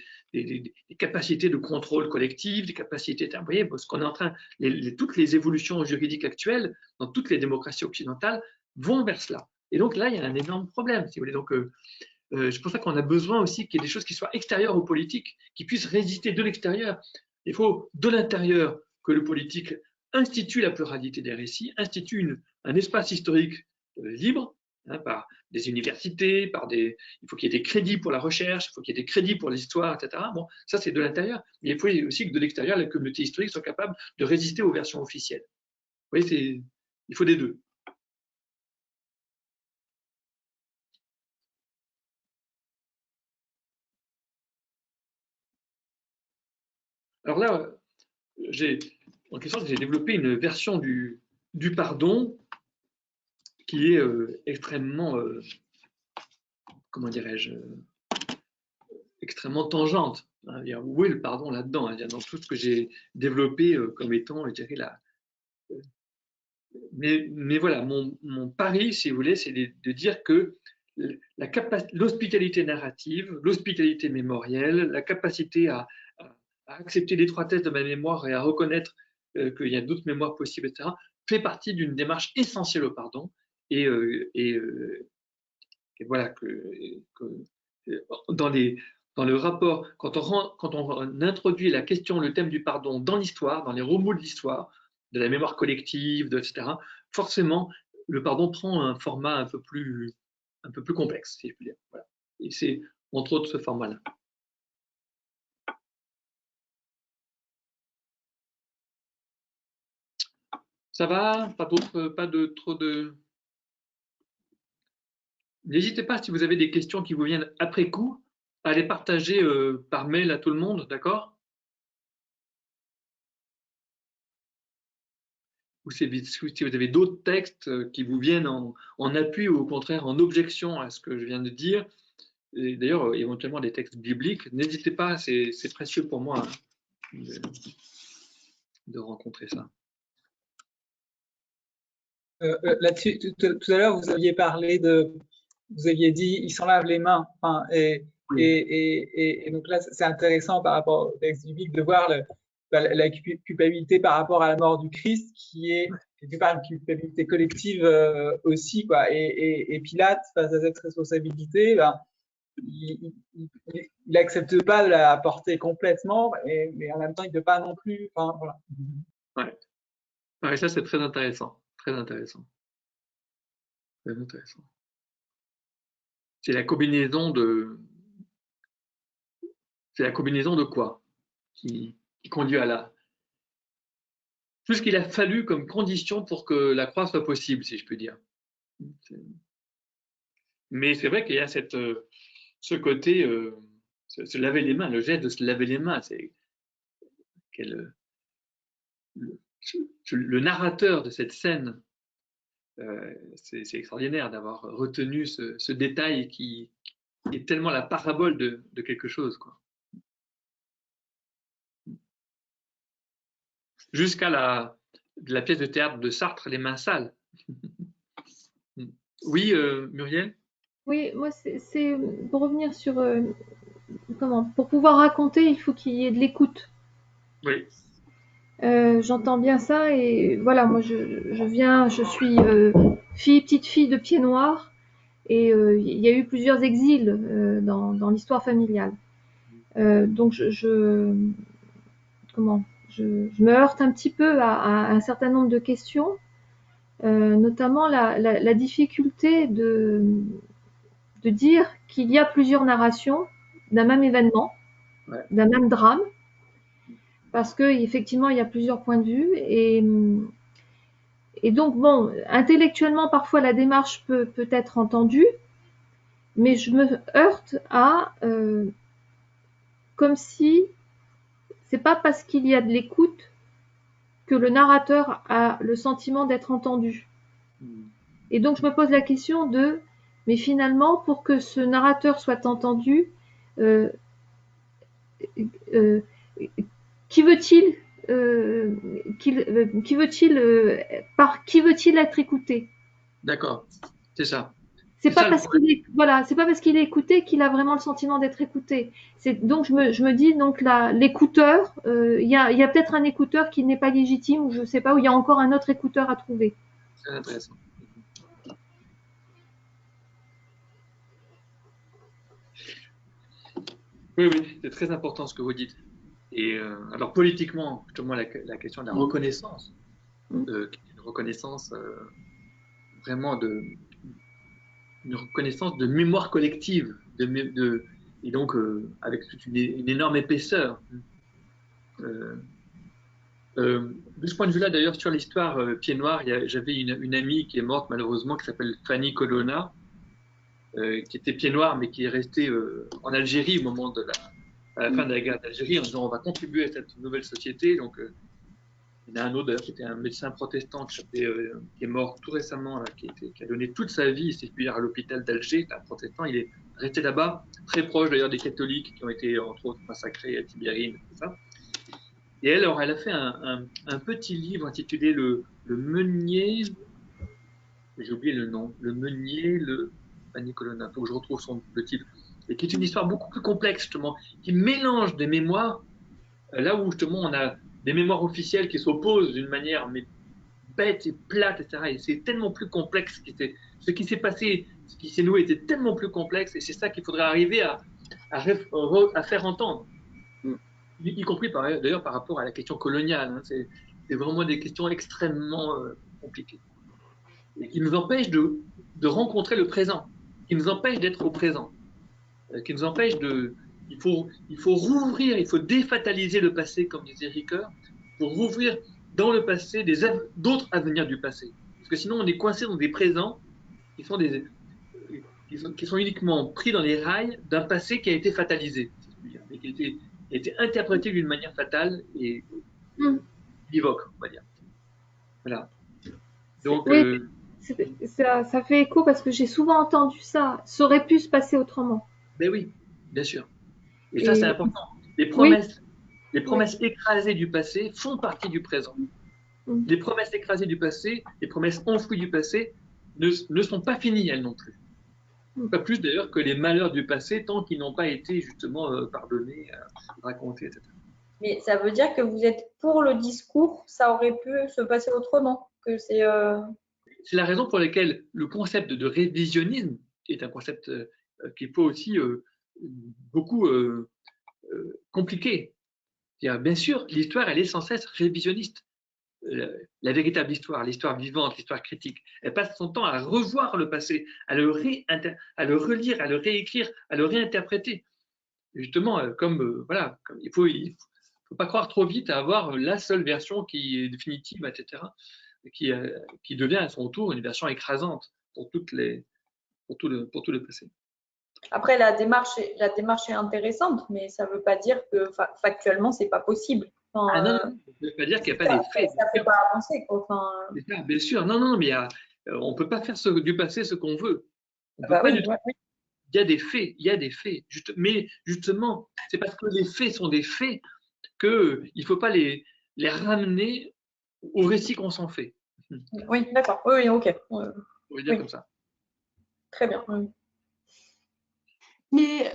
capacités de contrôle collectif, des capacités. Vous voyez, parce qu'on est en train, toutes les évolutions juridiques actuelles dans toutes les démocraties occidentales vont vers cela. Et donc là, il y a un énorme problème, si vous voulez. Donc, c'est pour ça qu'on a besoin aussi qu'il y ait des choses qui soient extérieures aux politiques, qui puissent résister de l'extérieur. Il faut de l'intérieur que le politique institue la pluralité des récits, institue un espace historique libre, par des universités, il faut qu'il y ait des crédits pour la recherche, il faut qu'il y ait des crédits pour l'histoire, etc. Bon, ça c'est de l'intérieur, mais il faut aussi que de l'extérieur, la communauté historique soit capable de résister aux versions officielles. Vous voyez, il faut des deux. Alors là, en quelque sorte, j'ai développé une version du pardon qui est extrêmement, comment dirais-je, extrêmement tangente. Où est le pardon là-dedans? Dans tout ce que j'ai développé comme étant, je dirais, mais voilà, mon pari, si vous voulez, c'est de dire que l'hospitalité narrative, l'hospitalité mémorielle, la capacité à accepter l'étroitesse de ma mémoire et à reconnaître qu'il y a d'autres mémoires possibles, etc., fait partie d'une démarche essentielle au pardon. et voilà que dans le rapport, quand on introduit la question, le thème du pardon dans l'histoire, dans les remous de l'histoire, de la mémoire collective, etc., forcément, le pardon prend un format un peu plus complexe, si je puis dire. Voilà. Et c'est entre autres ce format-là. Ça va? Pas de trop de... N'hésitez pas, si vous avez des questions qui vous viennent après coup, à les partager par mail à tout le monde, d'accord? Ou si vous avez d'autres textes qui vous viennent en appui ou au contraire en objection à ce que je viens de dire, et d'ailleurs éventuellement des textes bibliques, n'hésitez pas, c'est précieux pour moi de rencontrer ça. Là-dessus, tout à l'heure, vous aviez parlé vous aviez dit, ils s'en lavent les mains. Enfin, et donc là, c'est intéressant par rapport au texte biblique de voir la culpabilité par rapport à la mort du Christ, qui est quelque part une culpabilité collective aussi, quoi. Et Pilate, face à cette responsabilité, ben, il n'accepte pas de la porter complètement, mais en même temps, il ne peut pas non plus. Enfin, voilà. Ouais, ça c'est très intéressant. Très intéressant. Très intéressant. C'est la combinaison de quoi qui conduit à tout ce qu'il a fallu comme condition pour que la croix soit possible, si je puis dire. Mais c'est vrai qu'il y a ce côté, se laver les mains, le geste de se laver les mains, c'est le narrateur de cette scène, c'est extraordinaire d'avoir retenu ce détail qui est tellement la parabole de quelque chose, quoi. Jusqu'à la pièce de théâtre de Sartre, Les mains sales. Oui, Muriel? Oui, moi, c'est pour revenir sur pour pouvoir raconter, il faut qu'il y ait de l'écoute. Oui. J'entends bien ça et voilà, moi je suis petite fille de pied noir et il y a eu plusieurs exils dans l'histoire familiale. Donc je me heurte un petit peu à un certain nombre de questions, notamment la difficulté de dire qu'il y a plusieurs narrations d'un même événement, Ouais. d'un même drame, parce que effectivement il y a plusieurs points de vue et donc bon, intellectuellement parfois la démarche peut être entendue, mais je me heurte à comme si c'est pas parce qu'il y a de l'écoute que le narrateur a le sentiment d'être entendu. Et donc je me pose la question mais finalement pour que ce narrateur soit entendu, qui veut-il par qui veut-il être écouté? D'accord, c'est ça. C'est pas parce qu'il est écouté qu'il a vraiment le sentiment d'être écouté. Donc je me dis donc là l'écouteur, il y a peut-être un écouteur qui n'est pas légitime ou je sais pas, où il y a encore un autre écouteur à trouver. C'est intéressant. Oui, c'est très important ce que vous dites. Et alors politiquement, justement, la question de la reconnaissance, une reconnaissance vraiment une reconnaissance de mémoire collective, et donc avec toute une énorme épaisseur. De ce point de vue-là, d'ailleurs, sur l'histoire Pied Noir, j'avais une amie qui est morte malheureusement, qui s'appelle Fanny Colonna, qui était pied noir, mais qui est restée en Algérie au moment à la fin de la guerre d'Algérie, en disant on va contribuer à cette nouvelle société. Donc, il y en a un autre d'ailleurs qui était un médecin protestant qui est mort tout récemment, là, qui a donné toute sa vie, si je puis dire, à l'hôpital d'Alger. Un protestant, il est resté là-bas, très proche d'ailleurs des catholiques qui ont été entre autres massacrés à Tibérine, tout ça. Et elle a fait un petit livre intitulé Le Meunier, j'ai oublié le nom, Le Meunier, Fanny Colonna, il faut que je retrouve le titre, et qui est une histoire beaucoup plus complexe justement, qui mélange des mémoires, là où justement on a des mémoires officielles qui s'opposent d'une manière mais bête et plate, etc. Et c'est tellement plus complexe. Ce qui s'est passé, ce qui s'est noué était tellement plus complexe, et c'est ça qu'il faudrait arriver à faire entendre, y compris d'ailleurs par rapport à la question coloniale. Hein. C'est vraiment des questions extrêmement compliquées, et qui nous empêchent de rencontrer le présent, qui nous empêchent d'être au présent, qui nous empêchent de... Il faut rouvrir, il faut défataliser le passé, comme disait Ricoeur, pour rouvrir dans le passé d'autres avenirs du passé. Parce que sinon, on est coincé dans des présents qui sont, qui sont uniquement pris dans les rails d'un passé qui a été fatalisé, et qui a été interprété d'une manière fatale et équivoque, on va dire. Voilà. Donc, oui, ça fait écho parce que j'ai souvent entendu ça. Ça aurait pu se passer autrement. Ben oui, bien sûr. Et ça, c'est important. Les promesses écrasées du passé font partie du présent. Les promesses écrasées du passé, les promesses enfouies du passé ne sont pas finies, elles non plus. Pas plus d'ailleurs que les malheurs du passé, tant qu'ils n'ont pas été justement pardonnés, racontés, etc. Mais ça veut dire que vous êtes pour le discours, ça aurait pu se passer autrement, que c'est... C'est la raison pour laquelle le concept de révisionnisme est un concept qu'il faut aussi beaucoup compliquer. Bien sûr, l'histoire, elle est sans cesse révisionniste. La véritable histoire, l'histoire vivante, l'histoire critique, elle passe son temps à revoir le passé, à le relire, à le réécrire, à le réinterpréter. Justement, voilà, il faut pas croire trop vite à avoir la seule version qui est définitive, etc., qui devient à son tour une version écrasante pour tout le passé. Après, la démarche est intéressante, mais ça ne veut pas dire que factuellement, c'est pas possible. Enfin, non, ça ne veut pas dire qu'il n'y a pas des faits. Ça ne fait pas avancer, quoi. Bien sûr, non, mais on ne peut pas faire du passé ce qu'on veut. On peut pas oui. Il y a des faits, mais justement, c'est parce que les faits sont des faits qu'il ne faut pas les ramener au récit qu'on s'en fait. Oui, d'accord. Oui, ok. On va dire comme ça. Très bien. Oui. Mais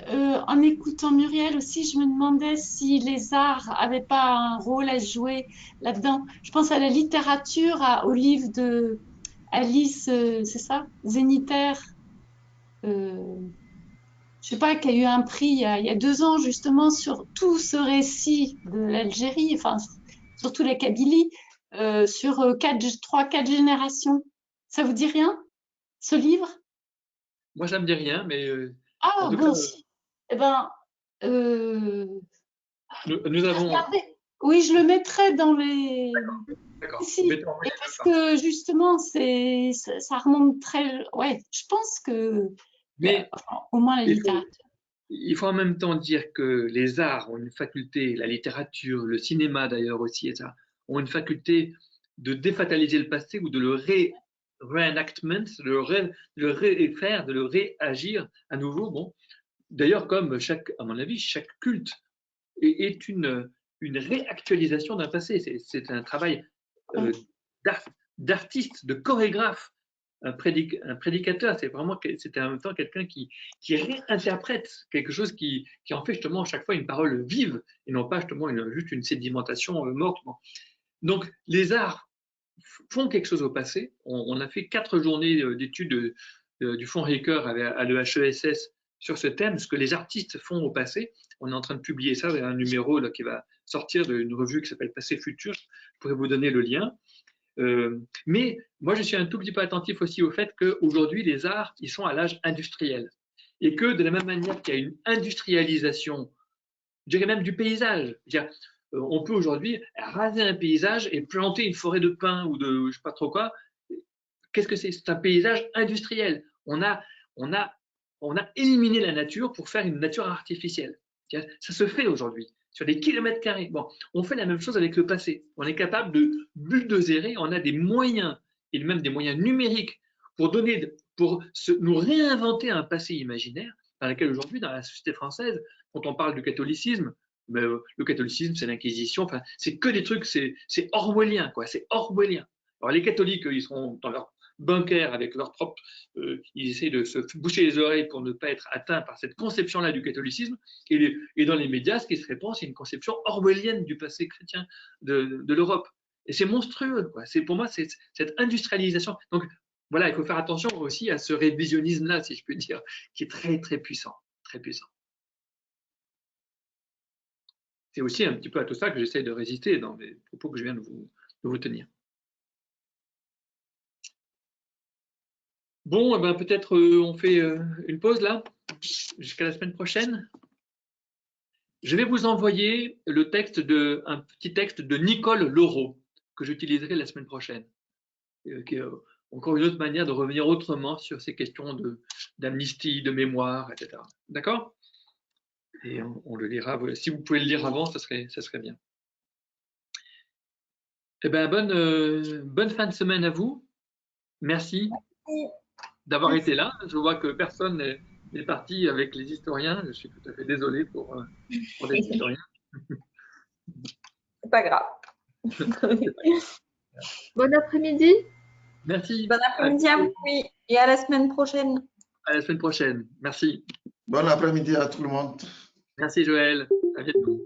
en écoutant Muriel aussi, je me demandais si les arts n'avaient pas un rôle à jouer là-dedans. Je pense à la littérature, au livre de Alice, c'est ça, Zénitaire. Je sais pas, qui a eu un prix il y a 2 ans justement sur tout ce récit de l'Algérie, enfin surtout la Kabylie, sur 3-4 générations. Ça vous dit rien, ce livre? Moi, ça me dit rien, mais ah bon, si. Eh ben, nous avons. Regardez. Oui, je le mettrai dans les. D'accord. Si. Et parce que justement, ça remonte très. Ouais, je pense que. Mais au moins la littérature. Il faut en même temps dire que les arts ont une faculté, la littérature, le cinéma d'ailleurs aussi, etc., ont une faculté de défataliser le passé ou de le reenactment, de le réfaire, de le réagir à nouveau. Bon, d'ailleurs, comme à mon avis, chaque culte est une réactualisation d'un passé. C'est un travail d'artiste, de chorégraphe. Un prédicateur, c'est en même temps quelqu'un qui réinterprète quelque chose qui en fait justement à chaque fois une parole vive et non pas justement juste une sédimentation morte. Donc les arts font quelque chose au passé. On a fait 4 journées d'études du Fonds Ricoeur à l'EHESS sur ce thème, ce que les artistes font au passé. On est en train de publier ça, il y a un numéro là, qui va sortir d'une revue qui s'appelle Passé Futur. Je pourrais vous donner le lien. Mais moi, je suis un tout petit peu attentif aussi au fait qu'aujourd'hui, les arts, ils sont à l'âge industriel. Et que de la même manière qu'il y a une industrialisation, je dirais même du paysage. On peut aujourd'hui raser un paysage et planter une forêt de pins ou de je ne sais pas trop quoi. Qu'est-ce que c'est? C'est un paysage industriel. On a éliminé la nature pour faire une nature artificielle. Ça se fait aujourd'hui sur des kilomètres carrés. Bon, on fait la même chose avec le passé. On est capable de bulldozérer, on a des moyens, et même des moyens numériques, pour nous réinventer un passé imaginaire, dans lequel aujourd'hui, dans la société française, quand on parle du catholicisme, le catholicisme, c'est l'Inquisition, enfin, c'est que des trucs, c'est orwellien, quoi, c'est orwellien. Alors les catholiques, ils sont dans leur bunker avec leur propre, ils essayent de se boucher les oreilles pour ne pas être atteints par cette conception-là du catholicisme. Et dans les médias, ce qui se répand, c'est une conception orwellienne du passé chrétien de l'Europe. Et c'est monstrueux, quoi. Pour moi, c'est cette industrialisation. Donc, voilà, il faut faire attention aussi à ce révisionnisme-là, si je peux dire, qui est très, très puissant. Très puissant. C'est aussi un petit peu à tout ça que j'essaie de résister dans les propos que je viens de vous tenir. Bon, eh ben, peut-être on fait une pause là, jusqu'à la semaine prochaine. Je vais vous envoyer un petit texte de Nicole Laureau que j'utiliserai la semaine prochaine, qui est encore une autre manière de revenir autrement sur ces questions d'amnistie, de mémoire, etc. D'accord? Et on le lira. Si vous pouvez le lire avant, ça serait bien. Eh ben, bonne fin de semaine à vous. Merci d'avoir été là. Je vois que personne n'est parti avec les historiens. Je suis tout à fait désolé pour les historiens. C'est pas grave. Bon après-midi. Merci. Bon après-midi à vous, oui, et à la semaine prochaine. À la semaine prochaine. Merci. Bon après-midi à tout le monde. Merci Joël. À bientôt.